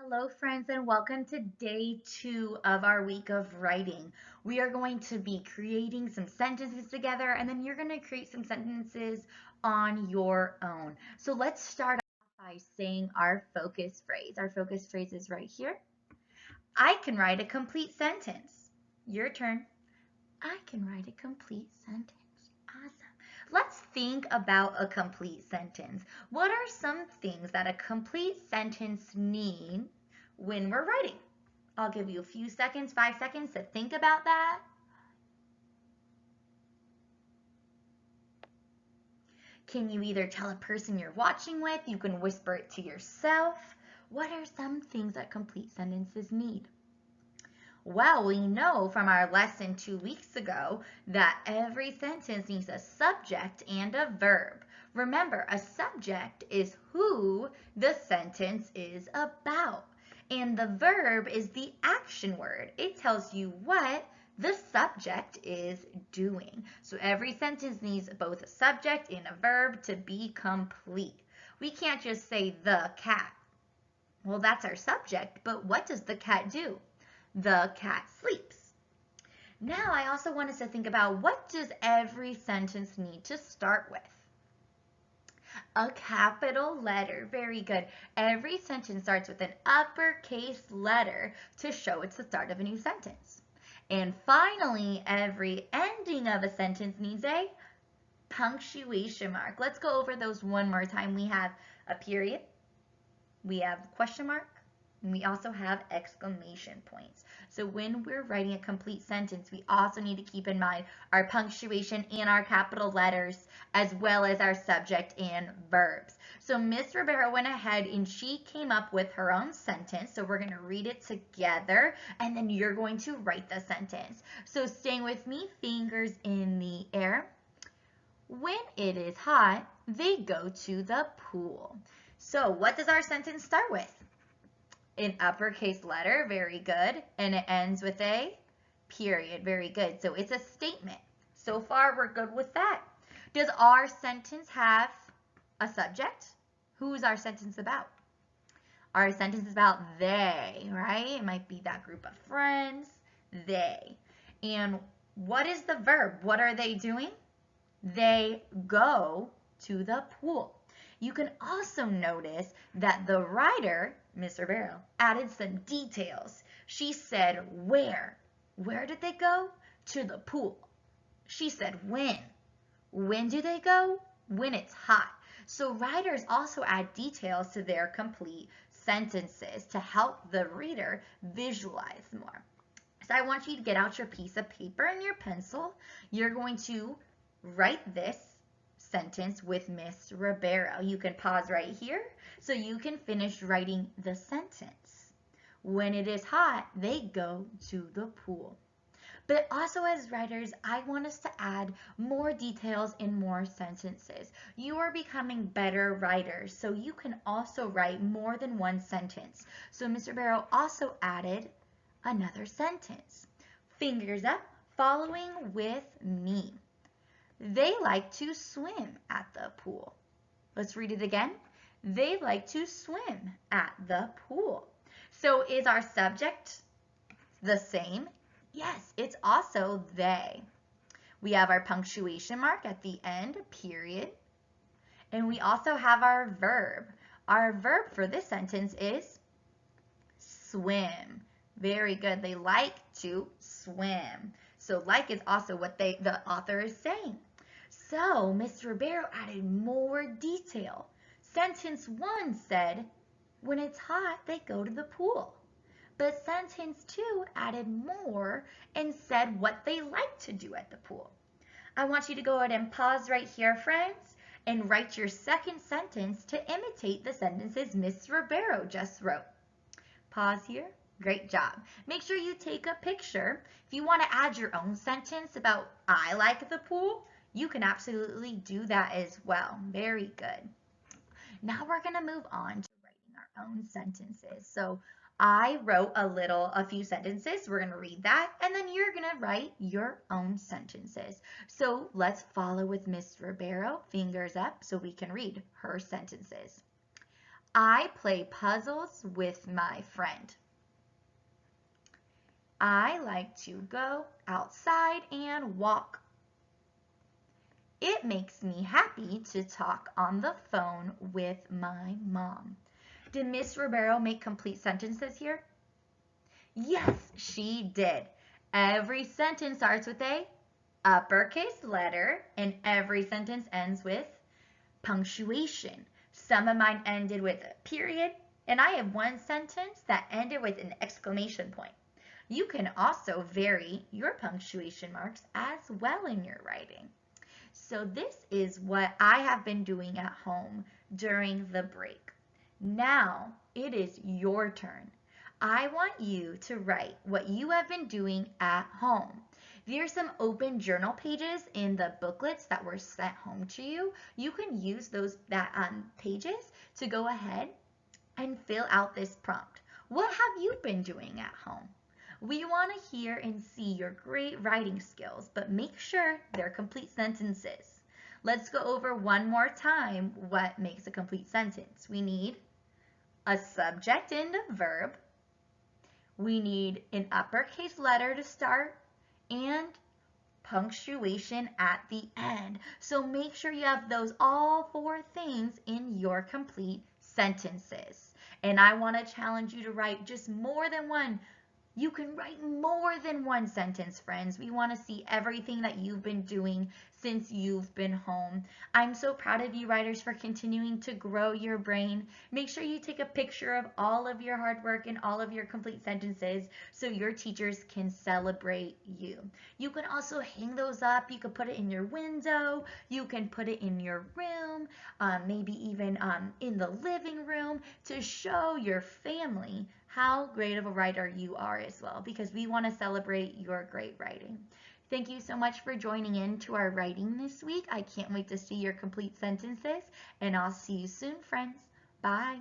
Hello, friends, and welcome to day 2 of our week of writing. We are going to be creating some sentences together, and then you're going to create some sentences on your own. So let's start off by saying our focus phrase. Our focus phrase is right here. I can write a complete sentence. Your turn. I can write a complete sentence. Awesome. Let's think about a complete sentence. What are some things that a complete sentence need when we're writing? I'll give you a few seconds, 5 seconds to think about that. Can you either tell a person you're watching with? You can whisper it to yourself. What are some things that complete sentences need? Well, we know from our lesson 2 weeks ago that every sentence needs a subject and a verb. Remember, a subject is who the sentence is about. And the verb is the action word. It tells you what the subject is doing. So every sentence needs both a subject and a verb to be complete. We can't just say the cat. Well, that's our subject, but what does the cat do? The cat sleeps. Now I also want us to think about what does every sentence need to start with? A capital letter. Very good. Every sentence starts with an uppercase letter to show it's the start of a new sentence. And finally, every ending of a sentence needs a punctuation mark. Let's go over those one more time. We have a period, we have question mark, and we also have exclamation points. So when we're writing a complete sentence, we also need to keep in mind our punctuation and our capital letters, as well as our subject and verbs. So Miss Rivera went ahead and she came up with her own sentence. So we're going to read it together, and then you're going to write the sentence. So staying with me, fingers in the air. When it is hot, they go to the pool. So what does our sentence start with? An uppercase letter, very good, and it ends with a period, very good. So it's a statement. So far, we're good with that. Does our sentence have a subject? Who's our sentence about? Our sentence is about they, right? It might be that group of friends, they. And what is the verb? What are they doing? They go to the pool. You can also notice that the writer, Miss Rivero, added some details. She said where. Where did they go? To the pool. She said when. When do they go? When it's hot. So writers also add details to their complete sentences to help the reader visualize more. So I want you to get out your piece of paper and your pencil. You're going to write this sentence with Miss Ribeiro. You can pause right here so you can finish writing the sentence. When it is hot, they go to the pool. But also as writers, I want us to add more details in more sentences. You are becoming better writers, so you can also write more than one sentence. So Miss Ribeiro also added another sentence. Fingers up, following with me. They like to swim at the pool. Let's read it again. They like to swim at the pool. So is our subject the same? Yes, it's also they. We have our punctuation mark at the end, period. And we also have our verb. Our verb for this sentence is swim. Very good. They like to swim. So like is also what the author is saying. So Miss Ribeiro added more detail. Sentence 1 said, when it's hot, they go to the pool. But sentence 2 added more and said what they like to do at the pool. I want you to go ahead and pause right here, friends, and write your second sentence to imitate the sentences Miss Ribeiro just wrote. Pause here. Great job. Make sure you take a picture. If you want to add your own sentence about I like the pool, you can absolutely do that as well. Very good. Now we're going to move on to writing our own sentences. So I wrote a few sentences. We're going to read that, and then you're going to write your own sentences. So let's follow with Miss Ribeiro, fingers up, so we can read her sentences. I play puzzles with my friend. I like to go outside and walk. It makes me happy to talk on the phone with my mom. Did Miss Ribeiro make complete sentences here? Yes, she did. Every sentence starts with a uppercase letter, and every sentence ends with punctuation. Some of mine ended with a period, and I have one sentence that ended with an exclamation point. You can also vary your punctuation marks as well in your writing. So this is what I have been doing at home during the break. Now it is your turn. I want you to write what you have been doing at home. There's some open journal pages in the booklets that were sent home to you. You can use those pages to go ahead and fill out this prompt. What have you been doing at home? We want to hear and see your great writing skills, but make sure they're complete sentences. Let's go over one more time what makes a complete sentence. We need a subject and a verb. We need an uppercase letter to start and punctuation at the end. So make sure you have those all four things in your complete sentences. And I want to challenge you to write just more than one. You can write more than one sentence, friends. We want to see everything that you've been doing since you've been home. I'm so proud of you writers for continuing to grow your brain. Make sure you take a picture of all of your hard work and all of your complete sentences so your teachers can celebrate you. You can also hang those up. You can put it in your window. You can put it in your room, maybe even in the living room to show your family how great of a writer you are as well, because we want to celebrate your great writing. Thank you so much for joining in to our writing this week. I can't wait to see your complete sentences, and I'll see you soon, friends. Bye.